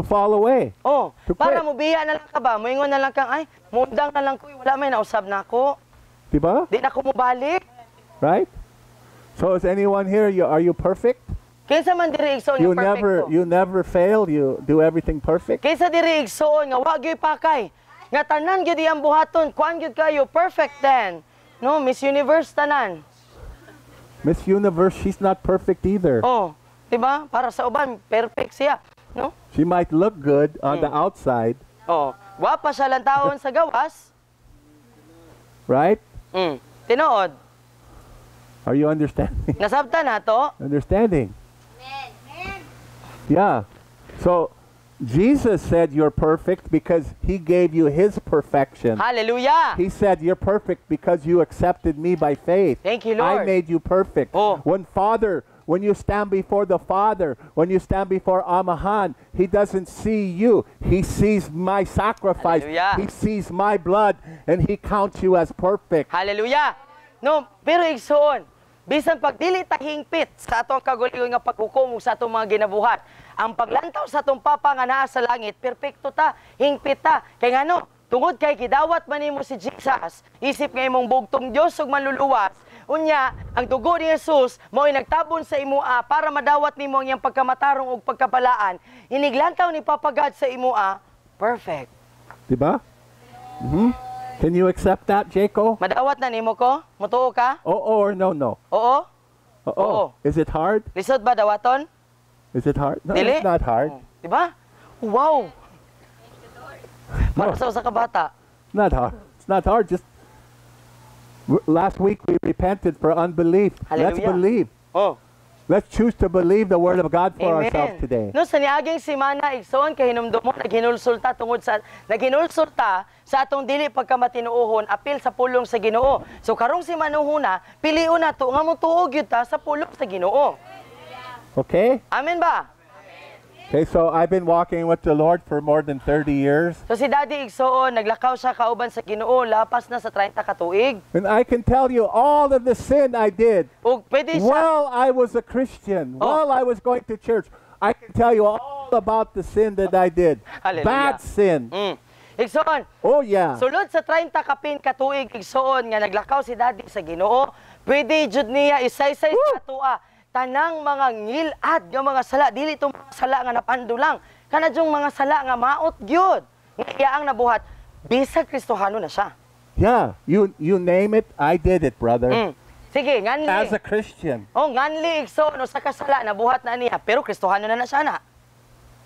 To fall away. Oh, To para quit. mo biya na lang ka ba? Moingon na lang kang, ay, mundang na lang ko, wala may nausab na ako. Diba? Di na ko mobalik. Right? So is anyone here, are you perfect? Kaysa man diri igsoon You nga perfecto. you never fail, you do everything perfect? Kaysa diri igsoon nga wa gyud pakay. Nga tanan gyud iyang buhaton, kuan gyud kayo perfect then. No, Miss Universe tanan. Miss Universe, she's not perfect either. Oh, di ba? Para sa uban perfect siya, no? She might look good on the outside, Oh, gwapa siya lang taon sa gawas. right? Tinuod. Are you understanding? Nasabtan na to. Understanding? Yeah. So Jesus said you're perfect because he gave you his perfection. Hallelujah. He said you're perfect because you accepted me by faith. Thank you, I Lord. made you perfect. Oh. When you stand before the Father, when you stand before Amahan, he doesn't see you. He sees my sacrifice. Hallelujah. He sees my blood, and he counts you as perfect. Hallelujah. No, pero igsoon, bisan pag dili ta hingpit sa atong kaguligon nga paghukom sa atong mga ginabuhat, ang paglantaw sa atong Papa nga naa sa langit, perpekto ta, hingpit ta. Kay ngano, tungod kay gidawat man nimo si Jesus, isip nga imong bugtong Dios ug manluluwas, unya ang dugo ni Jesus mao'y nagtabon sa imoa para madawat nimo ang iyang pagkamatarong ug pagkabalaan. Iniglantaw ni Papa God sa imoa, perfect. Diba? Can you accept that, Jaco? Madawat na nimo ko? Mutuo ka? Oh, or no, no. Oo? Oo. Is it hard? Lisod ba dawaton? Is it hard? No, Dili? it's not hard. Diba? Wow! Para sa kabata. Not hard. It's not hard. Just last week we repented for unbelief. Let's Hallelujah. believe. Oh. Let's choose to believe the word of God for ourselves Amen. today. No, sa niaging simana, igsoon, kay hinumdumon, naghinulsulta tungod sa, naghinulsulta sa atong dili pagkamatinuohon, apil sa pulong sa Ginoo. So, karong si Manuhuna, piliun na to, nga mo tuog yun ta sa pulong sa Ginoo. Okay? Amen ba? Okay, so I've been walking with the Lord for more than 30 years. So, si Daddy igsoon, naglakaw siya kauban sa Ginoo, lapas na sa 30 katuig. And I can tell you all of the sin I did Ug pwede siya, while I was a Christian, while I was going to church. I can tell you all about the sin that I did. Hallelujah. Bad sin. Igsoon, Oh, yeah. sulod sa 30 kapin katuig igsoon nga naglakaw si Daddy sa Ginoo, pwede jud niya isaysay sa atoa tanang mga ngilad nga mga sala, dili itong mga sala nga napandulang, kanadyong mga sala nga maot gyud nga iyaang nabuhat bisag Kristohano na siya. Yeah, you name it, I did it, brother. Sige, nganli. As a Christian. Oh, nganli igsoon no sa kasala nabuhat na niya, pero Kristohano na siya na.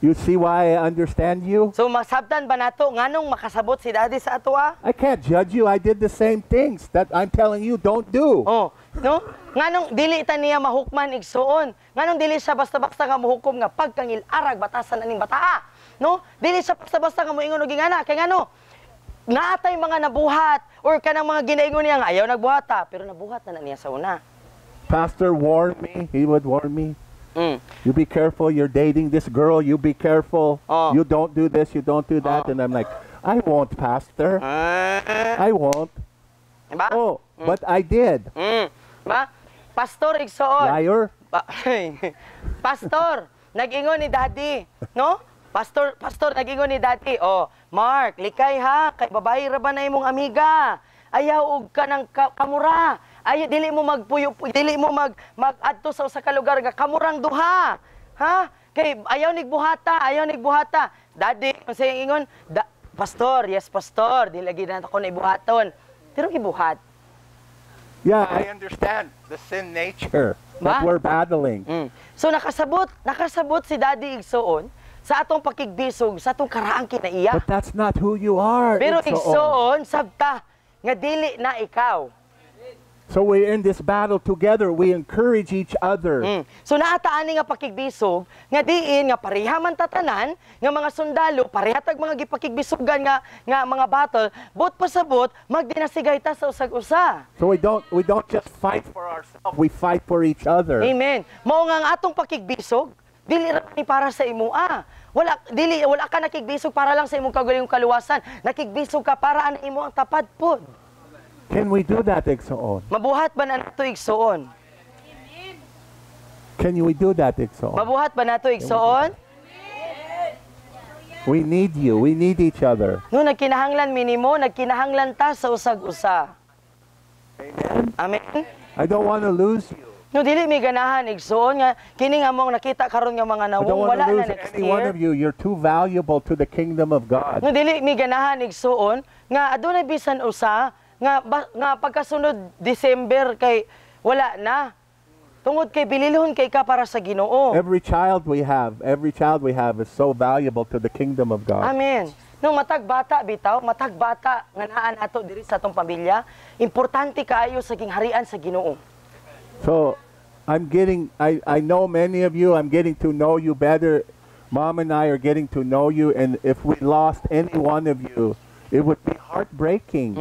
You see why I understand you? So masabtan ba nato nganong makasabot si Daddy sa atoa? I can't judge you. I did the same things that I'm telling you don't do. Oh, no? Nganong dili ta niya mahukman igsoon. Nganong dili siya basta-basta nga mohukom nga pagkangil arag batasan aning bataa. No? Dili siya basta-basta nga moingon og ingana kay ngano? Naatay mga nabuhat or kanang mga ginaingon niya nga ayaw nagbuhata pero nabuhat na niya sa una. Pastor warned me. He would warn me. You be careful. You're dating this girl. You be careful. Oh. You don't do this. You don't do that. And I'm like, I won't, Pastor. I won't. Diba? Oh, but I did. Diba? Pastor igsoon. Liar. Pastor, nag-ingon ni Daddy, no? Pastor, nag-ingon ni Daddy, oh, Mark, likay ha, kay babae ra ba na imong amiga? Ayaw og ka ng kamura. Ayaw, dili mo dili mo mag-adto sa usa ka lugar nga kamurang duha. Ha? Kay ayaw nigbuhata. Daddy, unsay ingon? Pastor, yes pastor, di lagi na ako na ibuhaton. Pero gibuhat. Yeah, I understand the sin nature that we're battling. So nakasabot si Daddy igsoon sa atong pakigbisog, sa atong karaang kinaiya. But that's not who you are. Pero Igsoon. igsoon sabta nga dili na ikaw. So we're in this battle together. We encourage each other. So naataani nga pakigbisog nga diin nga pareha man tatanan nga mga sundalo, parehatag mga gipakigbisugan nga mga battle, but pasabot magdinasigay ta sa usag-usa. So we don't just fight for ourselves. We fight for each other. Amen. Mao nga ang atong pakigbisog dili ra ni para sa imoa. Wala ka nakigbisog para lang sa imong kaugalingong kaluwasan. Nakigbisog ka para ana imo ang tapad pod. Can we do that, Igsoon? Mabuhat ba na nato igsoon? Can we do that, Igsoon? Mabuhat ba nato igsoon? We need you. We need each other. No nagkinahanglan minimo, nagkinahanglan ta sa usag-usa. Amen. I don't want to lose you. No dili mi ganahan igsoon nga kini nga mong nakita karon nga mga I don't nawong want wala to na lose next any one year. of you. You're too valuable to the kingdom of God. No dili mi ganahan igsoon nga adunay bisan usa nga pagkasunod December kay wala na. Tungod kay bililhon kay ka para sa Ginoo. Every child we have is so valuable to the kingdom of God. Amen. Nung matag bata bitaw, matag bata nga naa nato diri sa atong pamilya, importante kaayo sa gingharian sa Ginoo. So, I know many of you, I'm getting to know you better. Mom and I are getting to know you, and if we lost any one of you, it would be heartbreaking.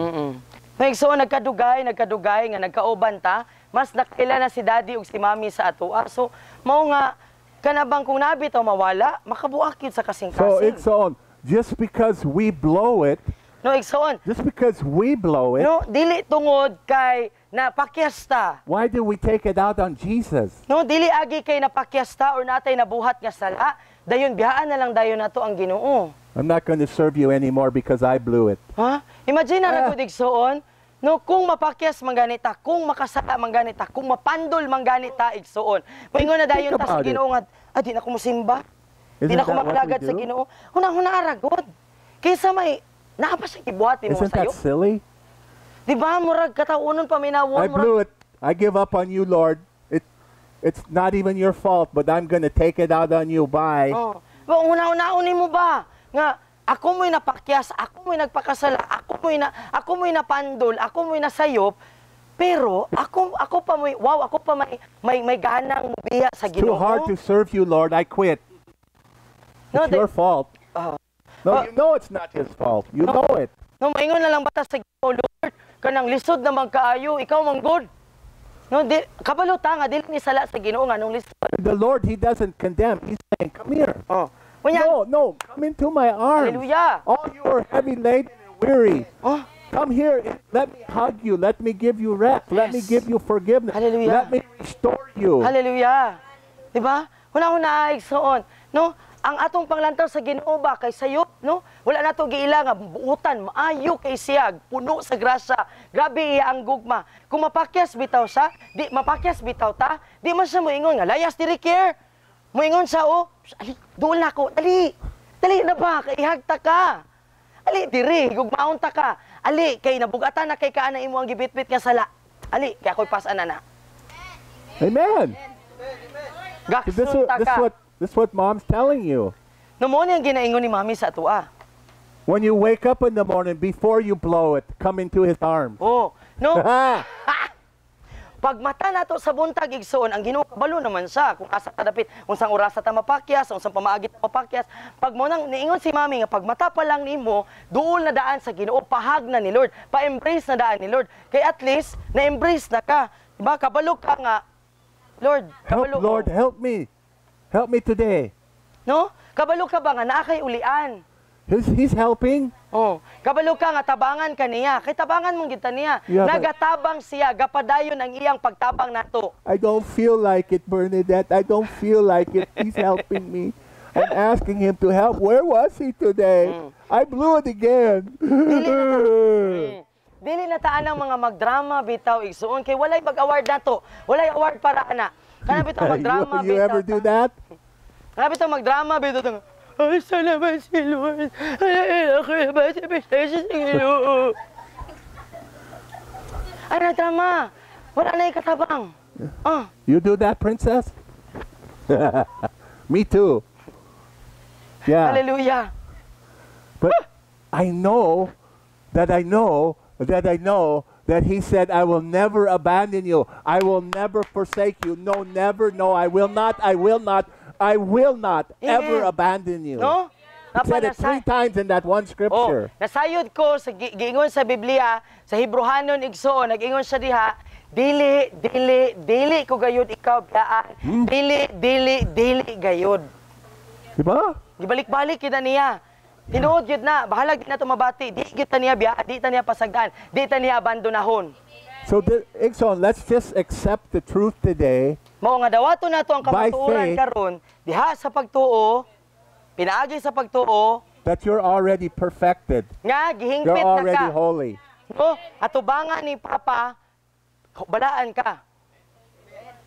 So, nagkadugay nga nagkauban ta, mas nakila na si daddy ug si mami sa atoa. So, mao nga kanabang kung nabitaw mawala, makabuak yun sa So, kasing-kasing. it's on. Just because we blow it, No, igsoon. no, Dili tungod kay napakyasta. why do we take it out on Jesus? No, dili agi kay napakyasta or natay nabuhat nga sala. Dayon biyaan na lang dayon nato ang Ginoo. I'm not going to serve you anymore because I blew it. Ha? Imagine na nagud igsoon. No, kung mapakyas mangganita, kung makasala mangganita, kung mapandol mangganita igsoon. Moingon na dayon ta sa about it. Ginoo nga, di na ko mosimba. Di Isn't na ko that what we makalagad sa do? Ginoo. Huna aragod. Kaysa may naa pa siya ibuhatin mo Isn't sayo. that silly? Di ba murag kataunon paminawon I murag blew it. I give up on you, Lord. It's not even your fault, but I'm going to take it out on you. Bye. Oh. Ba una-unaon mo ba nga ako mo'y napakyas, ako mo'y nagpakasala, ako mo'y napandol, ako mo'y nasayop, pero ako pa may ganang mubiya sa It's too Ginoo. hard to serve you, Lord. I quit. No, It's your fault. No, you know it's not his fault. You know it. No, maingon na lang bata sa Ginoo, Lord, kanang lisod na magkaayo, ikaw manggod. No, kabalo ta nga dili ni sala sa Ginoo nga nung lisod. The Lord, he doesn't condemn. He's saying, come here. Oh. Unya, No, come into my arms. hallelujah. All you are heavy laden and weary. Oh, Come here. Let me hug you. Let me give you rest. Let me Yes. give you forgiveness. Hallelujah. Let me restore you. hallelujah. Di ba? Huna-huna igsoon, no? Ang atong panglantaw sa Ginoo ba kay sayop, no? Wala nato giila nga buutan, maayo kay siyag, puno sa grasya. Grabe iya ang gugma. Kung mapakyas bitaw sa, di mapakyas bitaw ta, di man siya moingon nga layas diri care. Moingon sa ali, doon na ko, dali. Dali na ba kay hagta ka. Ali diri, gugmaon ta ka. Ali kay nabugatan na kay kaana imo ang gibitbit nga sala. Ali kay ako'y pasan na. Amen. Gaksun ta ka. This is what mom's telling you. No mo ni ang ginaingon ni mami sa atua. When you wake up in the morning, before you blow it, come into his arms. Oh, no. Ah, Pag mata nato sa buntag igsoon, ang Ginoo kabalo naman siya kung asa kadapit, unsang oras ta mapakyas, unsang pamaagi ta mapakyas. Pag mo nang niingon si mami nga pag mata pa lang nimo, duol na daan sa Ginoo, pahag na ni Lord, pa-embrace na daan ni Lord. Kay at least na-embrace na ka. Diba? Kabalo ka nga. Lord, kabalo. Lord, help me. Help me today. No? Kabalo ka ba nga naa kay ulian? He's helping. Oh, kabalo ka nga tabangan ka niya. Kay tabangan mong kita niya. Yeah, but- Nagatabang siya, gapadayon ang iyang pagtabang nato. I don't feel like it, Bernadette. I don't feel like it. He's helping me. I'm asking him to help. Where was he today? I blew it again. Dili na taan ang mga magdrama bitaw igsuon kay walay mag-award nato. Walay award para ana. Kana bitaw magdrama you bitaw. ever do that? Kana bitaw magdrama bitaw. Ay, salamat si Lord. Ay, ako ba si Pastor si Ginoo. Ay, drama. Wala na ikatabang. You do that, princess? Me too. Yeah. Hallelujah. But I know that he said, I will never abandon you. I will never forsake you. No, never. No, I will not ever Amen. abandon you. No? He said it 3 times in that one Oh, scripture. nasayod ko sa giingon sa Biblia, sa Hebrehanon igsoon, nag-ingon siya diha, dili ko gayud ikaw biyaan. Dili gayud. Diba? Gibalik-balik kita niya. Tinuod yun na, bahalag di na tumabati. Di kita niya biyaan, di ta niya pasagdaan, di ta niya abandonahon. So, Ixon, let's just accept the truth today. Mao nga dawato nato ang By kamatuoran faith. karon, diha sa pagtuo, pinaagi sa pagtuo, that you're already perfected. Nga You're gihingpit na already ka. holy. No, atubangan ni Papa, balaan ka.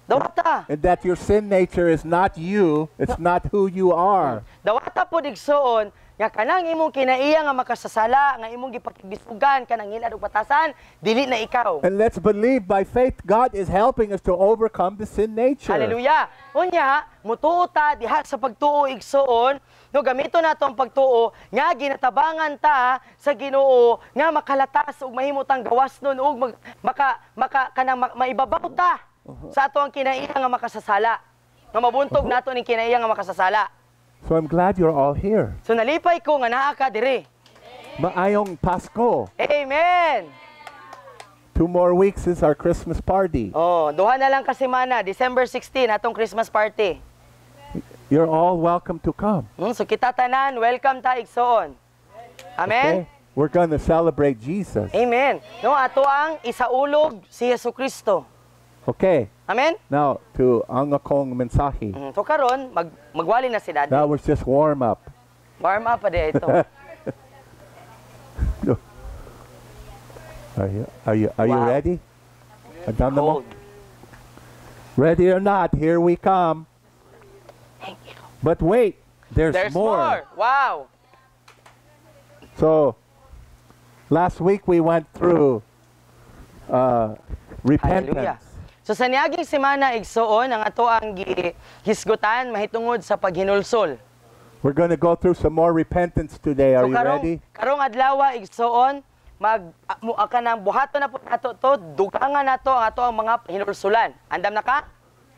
Dawata. And that your sin nature is not you, it's not who you are. Dawata po digsoon, nga kanang imong kinaiya nga makasasala, nga imong gipakigbisugan, kanang hilad ug batasan, dili na ikaw. And let's believe by faith God is helping us to overcome the sin nature. Hallelujah. Unya, mutuo ta diha sa pagtuo igsoon, no gamito nato ang pagtuo nga ginatabangan ta sa Ginoo nga makalatas ug mahimutang gawas nun ug maibabaw ta sa ato ang kinaiya nga makasasala. Nga mabuntog nato ning kinaiya nga makasasala. So I'm glad you're all here. So nalipay ko nga naa ka diri. Maayong Pasko. Amen. 2 more weeks is our Christmas party. Oh, duha na lang ka semana, December 16 atong Christmas party. You're all welcome to come. So kita tanan, welcome ta igsoon. Amen. Okay? We're going to celebrate Jesus. Amen. No ato ang isaulog si Jesucristo. Okay. Amen. Now to ang akong mensahe. So karon magwali na si Daddy. That was just warm up. Warm up pa di ito. Are you Wow. ready? Handa na mo? Cold. Ready or not, here we come. Thank you. But wait, there's more. Wow. So, last week we went through repentance. Hallelujah. So sa niaging semana igsoon ang ato ang hisgutan mahitungod sa paghinulsol. We're going to go through some more repentance today. Are So you ready? karong adlaw igsoon kanang buhaton na po nato to, dugangan nato ang ato ang mga hinulsulan. Andam na ka?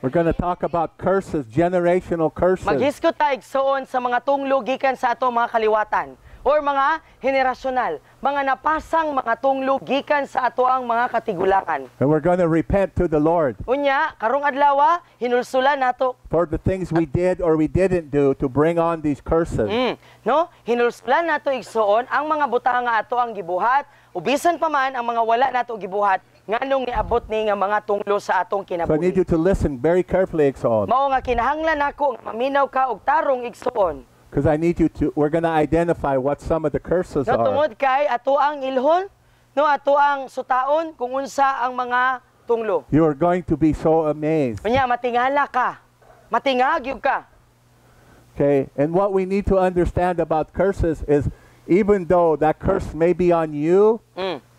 We're going to talk about curses, generational curses. Maghisgot ta igsoon sa mga tunglo gikan sa ato mga kaliwatan or mga generasyonal, mga napasang mga tunglo gikan sa ato ang mga katigulangan. And we're going to repent to the Lord Unya, karong adlaw hinulsulan nato. for the things we did or we didn't do to bring on these curses. No? Hinulsulan nato igsoon ang mga butang nga ato ang gibuhat, ubisan pa man ang mga wala nato gibuhat nganong niabot ni nga mga tunglo sa atong So I need kinabuhi. you to listen very carefully, Exxon, Mao nga kinahanglan nako nga maminaw ka og tarong igsoon. because I need you to, we're going to identify what some of the curses No are. tungod kay ato ang ilhon, no ato ang sutaon kung unsa ang mga tunglo. You are going to be so amazed. Unya matingala ka. Matingag yun ka. Okay, and what we need to understand about curses is even though that curse may be on you,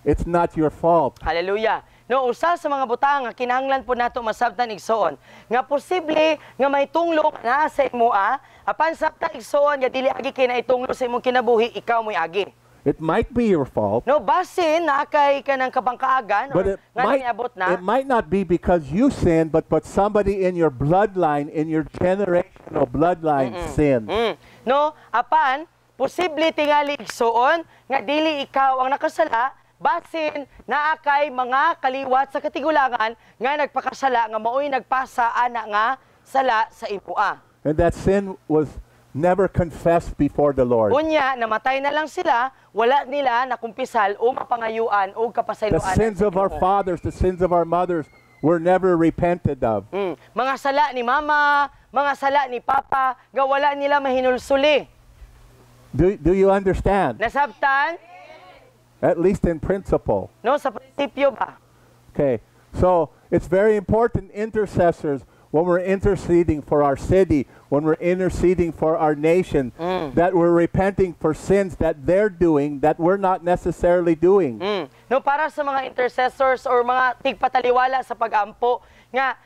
it's not your fault. Hallelujah. No, usa sa mga butang nga kinahanglan po nato masabtan igsoon nga posible nga may tunglo na sa imo apan sabtan igsoon nga dili agi kay naitunglo sa imong kinabuhi ikaw mo'y agi. It might be your fault, No, basin na kay kanang kabangkaagan but or nga niabot na. it might not be because you sinned, but somebody in your bloodline, in your generational bloodline sinned. No, apan posible tingali igsoon nga dili ikaw ang nakasala basin naa kay mga kaliwat sa katigulangan nga nagpakasala nga mao'y nagpasa ana nga sala sa ipua. And that sin was never confessed before the Lord. Unya namatay na lang sila, wala nila nakumpisal o mapangayuan o The kapasayloan. sins of our fathers, the sins of our mothers were never repented of. Mga sala ni mama, mga sala ni papa, nga wala nila mahinulsuli. Do you understand? Nasabtan? At least in principle. No, sa prinsipyo ba? Okay, so it's very important, intercessors, when we're interceding for our city, when we're interceding for our nation, that we're repenting for sins that they're doing that we're not necessarily doing. No, para sa mga intercessors or mga tigpataliwala sa pag-ampo, nga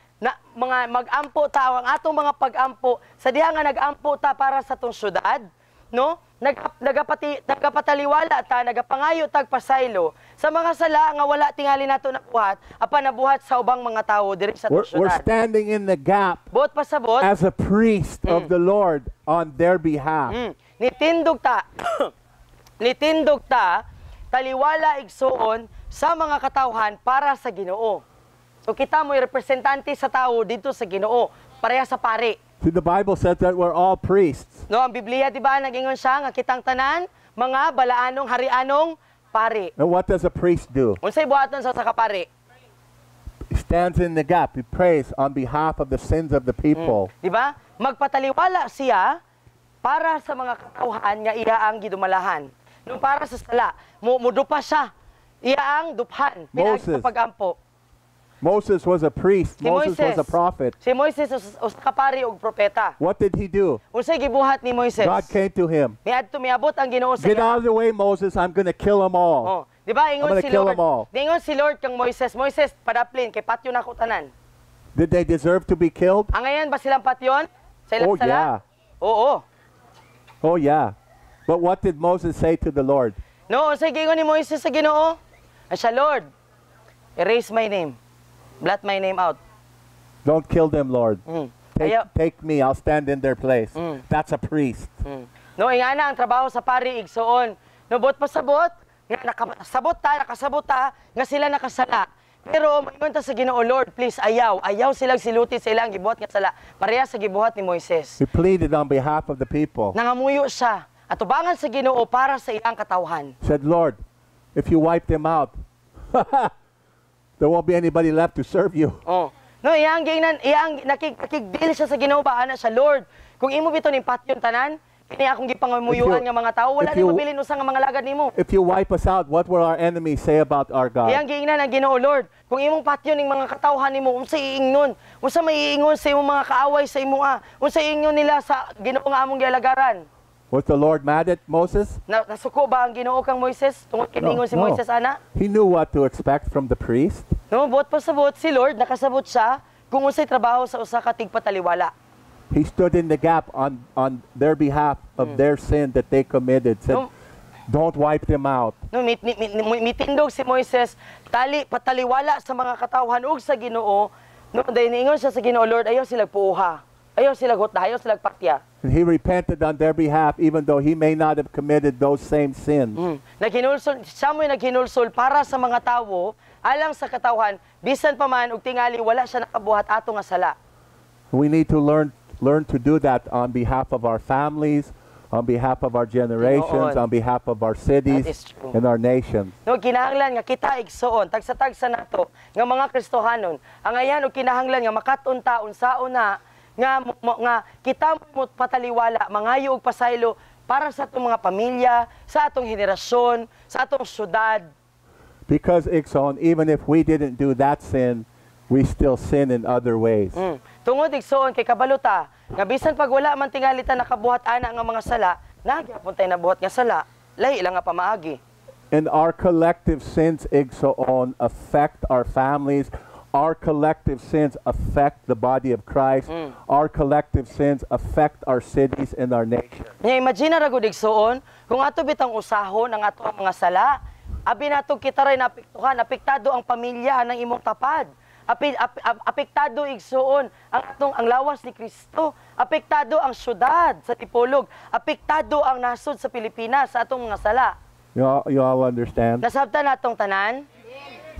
mga mag-ampo ta, ang atong mga pag-ampo, sa diha nga nag-ampo ta para sa tong syudad, no? Nagapataliwala ta, nagapangayo tag pasaylo sa mga sala nga wala tingali nato nabuhat, apan nabuhat sa ubang mga tawo diri sa We're syudad. standing in the gap Bot pasabot, as a priest of the Lord on their behalf. nitindog ta, nitindog ta, taliwala igsoon sa mga katawhan para sa Ginoo. So kita mo'y representante sa tao dito sa Ginoo, pareha sa pari. See, the Bible says that we're all priests. No, ang Biblia di ba nagingon siya nga kitang tanan mga balaanong harianong pari. And what does a priest do? Unsay buhaton sa kapari? He stands in the gap. He prays on behalf of the sins of the people. Di ba? Magpataliwala siya para sa mga katawhan nga iya ang gidumalahan. No para sa sala, mudupa siya. Iya ang duphan. Moses. Pagampo. Moses was a priest. Si Moses was a Moises. prophet. Si Moises usa ka pari og propeta. What did he do? Unsay gibuhat ni Moises? God came to him. Miabot ang Ginoo sa Get iya. out of the way, Moses. I'm going to kill them all. Oh, di ba I'm ingon gonna si kill Lord? them all. Ingon si Lord kang Moises, Moises padaplin kay patyo na ko tanan. Did they deserve to be killed? Angayan ba silang patyon? Sa ilang Oh, sala? yeah. Oo. Oh, yeah. But what did Moses say to the Lord? No, unsay giingon ni Moises sa Ginoo? Ay siya, Lord, erase my name. Blot my name out. Don't kill them, Lord. Take, Ayaw. take me. I'll stand in their place. Mm. That's a priest. No, ingana ang trabaho sa pari igsoon. No, bot pasabot, nga nakasabot ta, nga sila nakasala. Pero moingon ta sa Ginoo, Lord, please ayaw silang siluti sa ilang gibuhat nga sala. Pareha sa gibuhat ni Moises. He pleaded on behalf of the people. Nangamuyo siya at tubangan sa Ginoo para sa ilang katawhan. Said, Lord, if you wipe them out, there won't be anybody left to serve you. Oh. No, iyang nakigdil siya sa Ginoo ba ana siya, Lord, kung imo bito ning patyon tanan, kini akong If gipangamuyuan you- nga mga tao, wala if ni you- mabilin usa nga mga lagad nimo. If you wipe us out, what will our enemies say about our God? Iyang giingnan ang Ginoo, Lord, kung imong patyon ning mga katawhan nimo, unsa iingnon? Unsa maiingon sa imong mga kaaway sa imo Unsa iingnon nila sa Ginoo nga among gialagaran? Was the Lord mad at Moses? Nasuko ba ang Ginoo kang Moises? Tungod kiningon si No. Moises ana? He knew what to expect from the priest. No, bot pasabot si Lord, nakasabot siya kung unsay trabaho sa usa ka tigpataliwala. He stood in the gap on their behalf of their sin that they committed. Said, No. don't wipe them out. No, mitindog si Moises, pataliwala sa mga katawhan ug sa Ginoo. No, dahil niingon siya sa Ginoo, Lord, ayaw sila puuha. Ayaw sila hutda, ayaw sila patya. And he repented on their behalf, even though he may not have committed those same sins. Siya mo'y naghinulsol para sa mga tawo, alang sa katawhan, bisan pa man og tingali wala siya nakabuhat ato nga sala. We need to learn to do that on behalf of our families, on behalf of our generations, Tinoon. on behalf of our cities That is true. and our nations. No, kinahanglan nga kita igsoon, tagsa-tagsa nato nga mga Kristohanon, ang ayan og kinahanglan nga makatunta unsaon na nga kita mo pataliwala, mangayo og pasaylo para sa atong mga pamilya, sa atong henerasyon, sa atong syudad. Because, Ixon, even if we didn't do that sin, we still sin in other ways. Tungod igsoon kay kabaluta, nga bisan pag wala man tingali ta nakabuhat ana nga mga sala, nagyapon tay nabuhat nga sala, lahi lang nga pamaagi. And our collective sins, Ixon, affect our families. Our collective sins affect the body of Christ. Our collective sins affect our cities and our nation. Nya imagine ra gud igsoon, kung ato bitang usahon ang ato mga sala, abi nato kita ray naapektuhan, apektado ang pamilya ng imong tapad. Apektado igsoon ang lawas ni Kristo, apektado ang syudad sa Tipolog, apektado ang nasod sa Pilipinas sa atong mga sala. You all understand? Nasabtan natong tanan?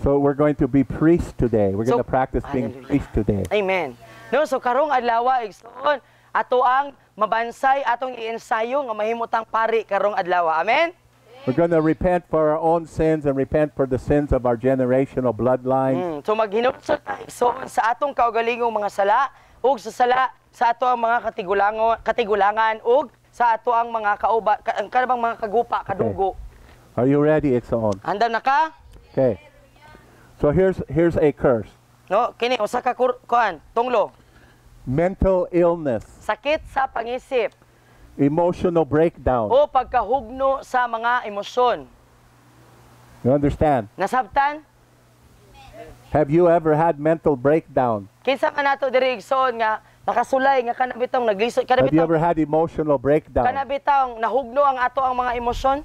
So we're going to be priests today. We're going to So- practice being Hallelujah. priests today. Amen. No, so karong adlaw igsoon ato ang mabansay atong iensayo nga mahimutang pari karong adlaw. Amen. We're going to repent for our own sins and repent for the sins of our generational bloodlines. So maghinulsol ta igsoon sa atong kaugalingong mga sala ug sa sala sa ato ang mga katigulangan ug sa ato ang mga kauba kanang mga kagupa kadugo. Are you ready, Ixon? Handa na ka? Okay. So here's a curse. No, kini usa ka kuan, tunglo. Mental illness, Sakit sa pangisip emotional breakdown. o pagkahugno sa mga emosyon. You understand? Nasabtan? Have you ever had mental breakdown? Kinsa man nato diri igsoon nga nakasulay nga kanabitong naglisod Have you ever kanabitong had emotional breakdown? nahugno ang ato ang mga emosyon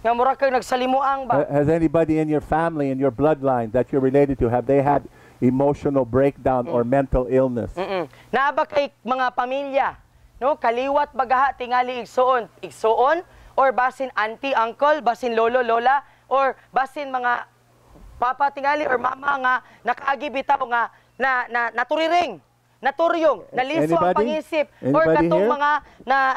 nga mura kay nagsalimuang ba. Has anybody in your family, in your bloodline that you're related to, have they had emotional breakdown or mental illness? Naa ba kay mga pamilya, no, kaliwat bagaha tingali igsoon or basin auntie, uncle, basin lolo, lola or basin mga papa tingali or mama nga nakaagi bitaw nga naturiring, naturyong, naliso ang Anybody? pangisip or Anybody katong here? mga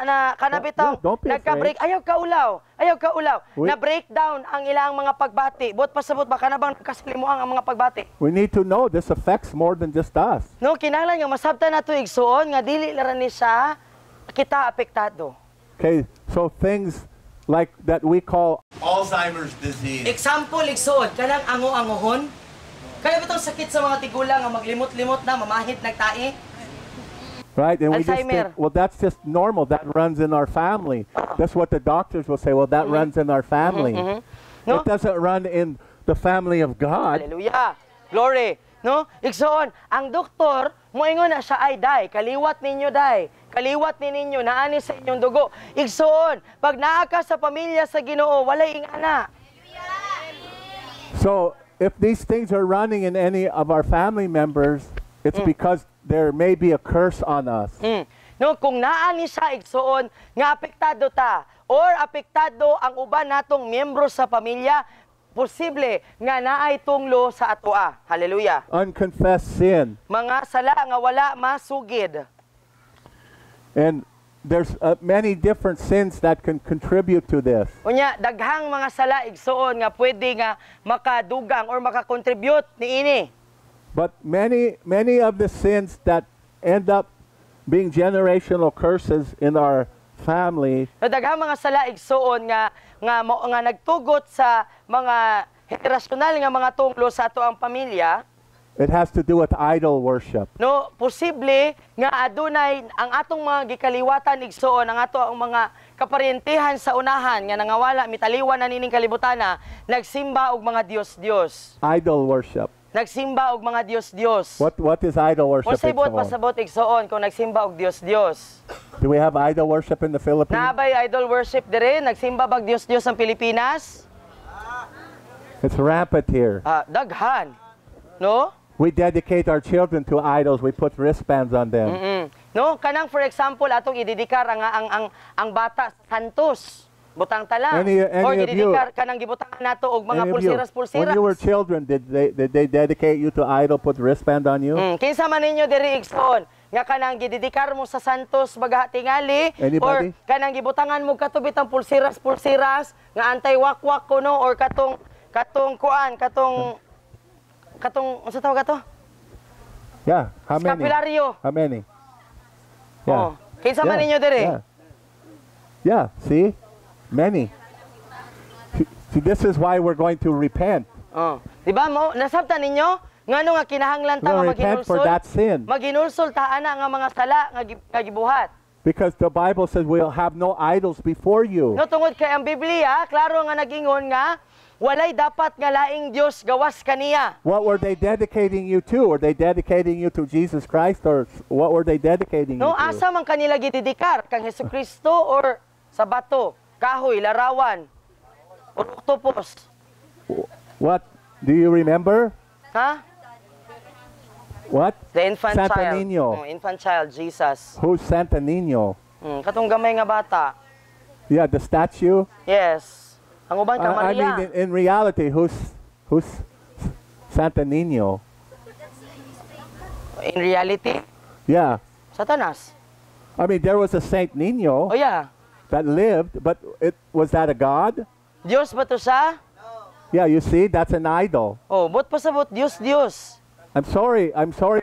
nakabitaw Yeah, don't be nagka-break, ayaw kaulaw, We- na breakdown ang ilang mga pagbati. Bot pasabot baka na bang kasalimuang ang mga pagbati. We need to know this affects more than just us. No, kinahanglan nga masabtan nato igsuon nga dili ra ni siya kita apektado. Okay, so things like that we call Alzheimer's disease. Example, igsoon, kanang ango-angohon. Kaya ba itong sakit sa mga tigulang nga maglimot-limot na, mamahit, nagtae? Right? And we just Alzheimer. think, well, that's just normal. That runs in our family. That's what the doctors will say. Well, that runs in our family. No? It doesn't run in the family of God. Hallelujah. Glory. No? Igsoon, ang doktor, moingon na siya ay, day, kaliwat ninyo, day. Kaliwat ni ninyo, naani sa inyong dugo. Igsoon, pag naa ka sa pamilya sa Ginoo, walay ingana. So, if these things are running in any of our family members, it's because there may be a curse on us. No, kung naani siya igsoon nga apektado ta or apektado ang uban natong miyembro sa pamilya, posible nga naay tunglo sa atoa. Hallelujah. Unconfessed sin. Mga sala nga wala masugid. And there's many different sins that can contribute to this. Unya, daghang mga sala igsoon nga pwede nga makadugang or makakontribute niini. But many of the sins that end up being generational curses in our family No, daghang mga sala igsoon nga nagtugot sa mga generasyonal nga mga tunglo sa ato ang pamilya. it has to do with idol worship. No, posible nga adunay ang atong mga gikaliwatan igsoon, ang ato ang mga kaparentehan sa unahan nga nangawala mitaliwan na nining kalibutana, nagsimba og mga Dios-Dios. Idol worship. Nagsimba og mga Dios-Dios. What is idol worship? Unsay buot Igsoon? pasabot igsoon kung nagsimba og Dios-Dios? Do we have idol worship in the Philippines? Naabay idol worship dire, nagsimba bag Dios-Dios ang Pilipinas? It's rampant here. Daghan. No? We dedicate our children to idols. We put wristbands on them. No, kanang for example atong idedikar ang bata sa santos. Butang tala. Any or of you- idedikar kanang gibutangan nato og mga Any of you, pulsiras-pulsiras. when you were children, did they dedicate you to idol, put wristband on you? Kinsa man ninyo diri igsoon nga kanang gidedikar mo sa santos bagaha tingali or Anybody? kanang gibutangan mo katubit ang pulsiras-pulsiras nga antay wakwak kuno or katong unsa tawag ato? Yeah. How many? Skapularyo. How many? Oh. Kinsa man ninyo diri? Yeah. See? Many. See, this is why we're going to repent. Oh. Di ba mo nasabtan ninyo ngano nga kinahanglan ta We're nga going to repent for maginulsol? that sin. Maginulsol ta ana nga mga sala nga gibuhat. Because the Bible says we'll have no idols before you. No tungod kay ang Biblia klaro nga nagingon nga walay dapat nga laing Dios gawas kaniya. What were they dedicating you to? Were they dedicating you to Jesus Christ, or what were they dedicating No you to? asa man kanila gidedikar kang Hesukristo or sa bato, kahoy, larawan, or octopus. What? Do you remember? Ha? What? The infant Santa child. Niño. Infant child, Jesus. Who's Santa Niño? Katong gamay nga bata. Yeah, the statue. Yes. Ang uban ka I Maria. mean, in reality, who's Santa Niño? In reality, Yeah. Satanas. I mean, there was a Saint Niño Oh yeah. that lived, but was that a god? Dios ba to siya? Yeah, you see, that's an idol. Oh, bot pasabot Dios, Dios. I'm sorry,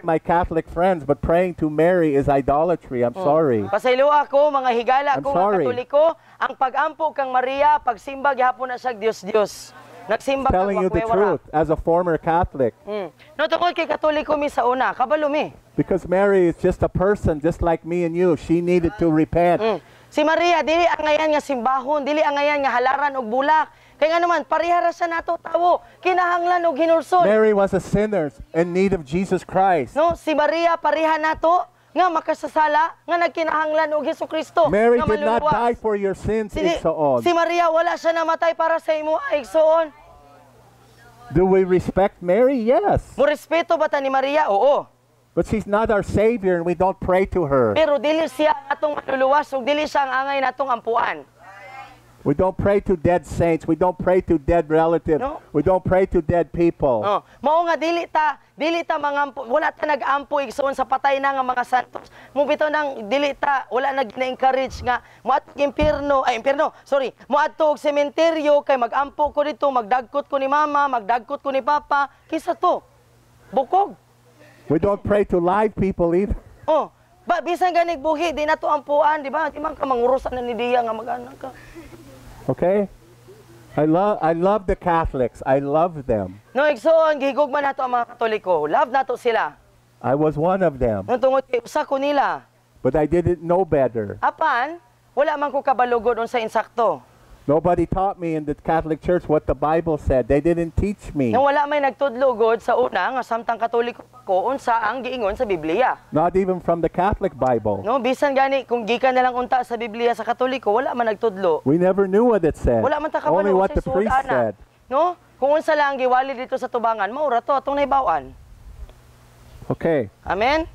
my Catholic friends, but praying to Mary is idolatry. I'm sorry. Pasaylo ako, mga higala I'm ko, mga sorry. Katoliko, ang pag-ampo kang Maria, pagsimba gihapon na siya Dios, Dios. Nagsimba kang Telling you the wakwewara. truth as a former Catholic. No, tungkol kay Katoliko mi sa una, kabalo mi. Because Mary is just a person, just like me and you. She needed to repent. Si Maria, dili ang ngayan nga simbahon, dili ang ngayan nga halaran og bulak. Kaya nga naman, parihara sa nato tawo, kinahanglan og hinulsol. Mary was a sinner in need of Jesus Christ. No, si Maria pariha nato nga makasasala nga nagkinahanglan og Hesukristo. Mary nga did not maluluwas. die for your sins, Si Igsoon. Maria wala siya namatay para sa imo, Igsoon. Do we respect Mary? Yes. Mo respeto ba ta ni Maria? Oo. But she's not our Savior and we don't pray to her. Pero dili siya atong maluluwas ug dili siya ang angay natong ampuan. We don't pray to dead saints. We don't pray to dead relatives. No. We don't pray to dead people. Oh, mao nga dili ta mangampo, wala ta nag-ampo igsoon sa patay na nga mga santos. Mo bitaw nang dili ta wala na gina-encourage nga moadto moadto og sementeryo kay mag-ampo ko dito, magdagkot ko ni mama, magdagkot ko ni papa, kisa to. Bukog. We don't pray to live people either. Oh, Ba, bisan ganig buhi, di na to ampuan, di ba? Di man ka mangurusan na ni Dia nga mag-anak ka. Okay? I love the Catholics. I love them. No, igsoon, gihigugma na to ang mga Katoliko. Love na to sila. I was one of them. Nung tungod kay usa ko nila. But I didn't know better. Apan, wala man ko kabalugod unsa insakto. Nobody taught me in the Catholic Church what the Bible said. They didn't teach me. Nang wala may nagtudlugod sa una nga samtang Katoliko ko unsa ang giingon sa Biblia. Not even from the Catholic Bible. No, bisan gani kung gikan na lang unta sa Biblia sa Katoliko, wala man nagtudlo. We never knew what it said. Wala man ta kabalo Only what sa the priest suod, ana. said. No? Kung unsa lang giwali dito sa tubangan, maura to atong nahibaw-an. Okay. Amen.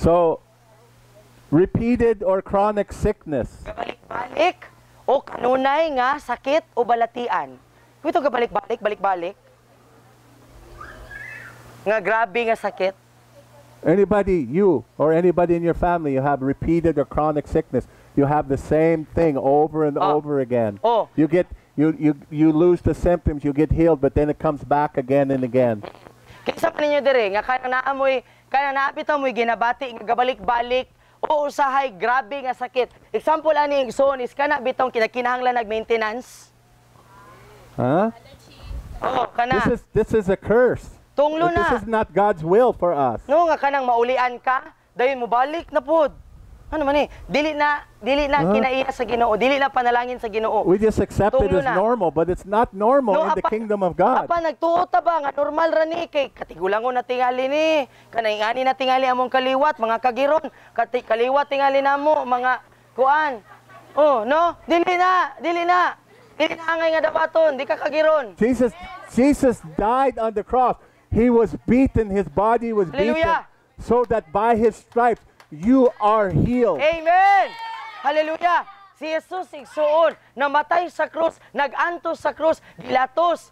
So, repeated or chronic sickness. Balik o kanunay nga sakit o balatian. Kung ito balik-balik. Nga grabe nga sakit. Anybody, you or anybody in your family, you have repeated or chronic sickness. You have the same thing over and over again. Oh. You lose the symptoms, you get healed, but then it comes back again and again. Kaysa pa ninyo dire nga kanang naapit mo'y ginabati nga gabalik-balik o usahay grabe nga sakit. Example ani igsoon is kana bitong kinakinahanglan nag-maintenance. Huh? Oo, kana. This is a curse. Tunglo This na. is not God's will for us. No nga kanang maulian ka, dayon mo balik na pod. Ano man eh, dili na kinaiya sa Ginoo, dili na panalangin sa Ginoo. We just accept it Tunglo as na. normal, but it's not normal in the kingdom of God. Apa nagtuo ta ba nga normal ra ni kay katigulangon na tingali ni. Kanay ani na tingali among kaliwat, mga kagiron, kaliwat tingali namo mga kuan. Oh, no? Dili na. Dili na angay nga dapaton, di ka kagiron. Jesus died on the cross. He was beaten, his body was Hallelujah. beaten, so that by his stripes you are healed. Amen! Hallelujah! Si Jesus igsuon, namatay sa krus, nagantos sa krus, gilatos,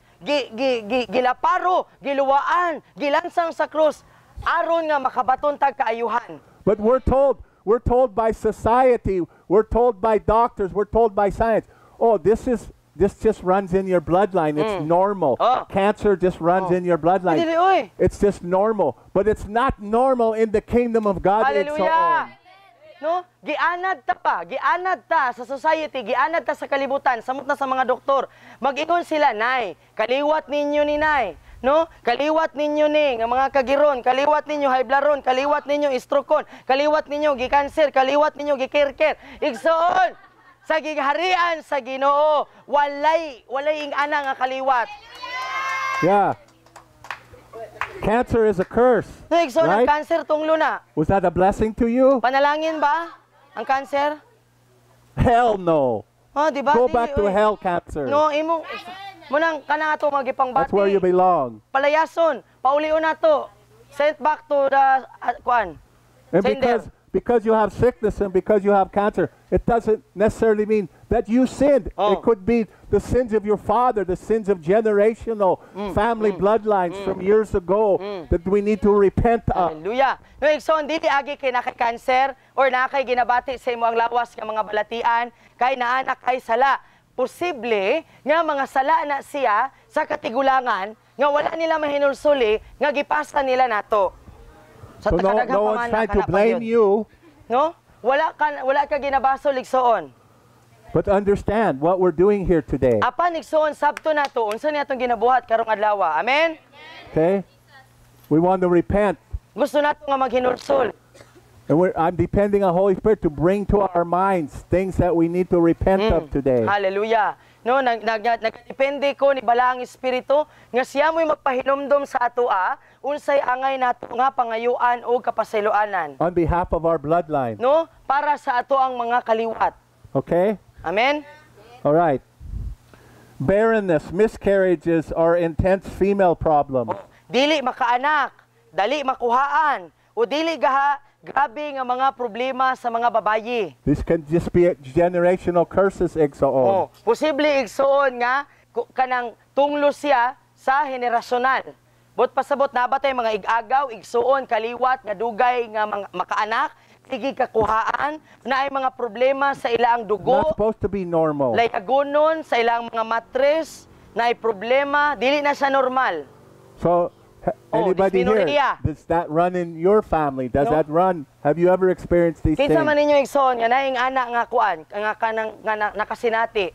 gilaparo, giluwaan, gilansang sa krus, aron nga makabaton tag kaayuhan. But we're told by society, we're told by doctors, we're told by science, oh, this just runs in your bloodline. It's normal. Oh. Cancer just runs in your bloodline. Dili, oy. It's just normal. But it's not normal in the kingdom of God. Hallelujah! No? Gianad ta sa society, gianad ta sa kalibutan, samot na sa mga doktor. Mag-ingon sila, nay, kaliwat ninyo ni nay. No? Kaliwat ninyo ni nga mga kagiron, kaliwat ninyo high blood ron, kaliwat ninyo stroke, kaliwat ninyo gi-cancer, kaliwat ninyo gi-kirker. Igsoon sa giharian sa Ginoo, walay ing-ana nga kaliwat. Yeah. Cancer is a curse. No, igsoon ang Right? cancer tunglo na. Was that a blessing to you? Panalangin ba ang cancer? Hell no. Oh, di ba? Go Dili, back to oy. hell, cancer. No, imong munang kana ato magipangbati. That's where you belong. Palayason, paulion nato. Sent back to the kuan. And Sender. because you have sickness and because you have cancer, it doesn't necessarily mean that you sinned. Oh. It could be the sins of your father, the sins of generational family bloodlines from years ago that we need to repent of. Hallelujah. No, igsoon dili agi kay nakay-cancer or nakay ginabati sa imo ang lawas nga mga balatian kay naanak kay sala. Posible nga mga sala na siya sa katigulangan nga wala nila mahinulsuli nga gipasa nila nato. Sa So no one's trying to blame you, No? Wala ka ginabasol igsoon. but understand what we're doing here today. Apan igsoon sabto nato unsa ni atong ginabuhat karong adlaw. Amen. Okay? We want to repent. Gusto nato nga maghinulsol. And I'm depending on Holy Spirit to bring to our minds things that we need to repent of today. Hallelujah. No, nagdepende ko ni balaang espiritu nga siya mo'y magpahinomdom sa atoa unsay angay nato nga pangayuan o kapasayloanan. On behalf of our bloodline. No, para sa ato ang mga kaliwat. Okay? Amen. All right. Barrenness, miscarriages are intense female problems. Dili makaanak, dali makuhaan, o dili grabe nga mga problema sa mga babayi. This can just be generational curses, Oh, igsoon. posible igsoon nga kanang tunglo siya sa henerasyonal. Bot pasabot nabatay mga igagaw, igsuon, kaliwat nga dugay nga mga makaanak, sige kakuhaan na ay mga problema sa ilang Not dugo, supposed to be normal. layagonon sa ilang mga matres, na ay problema, dili na siya normal. So Oh, Anybody here? dysmenorrhea. Does that run in your family? Does No. that run? Have you ever experienced these Kinsa things? man ninyo igsoon nga naing ana nga kuan nga kanang nga nakasinati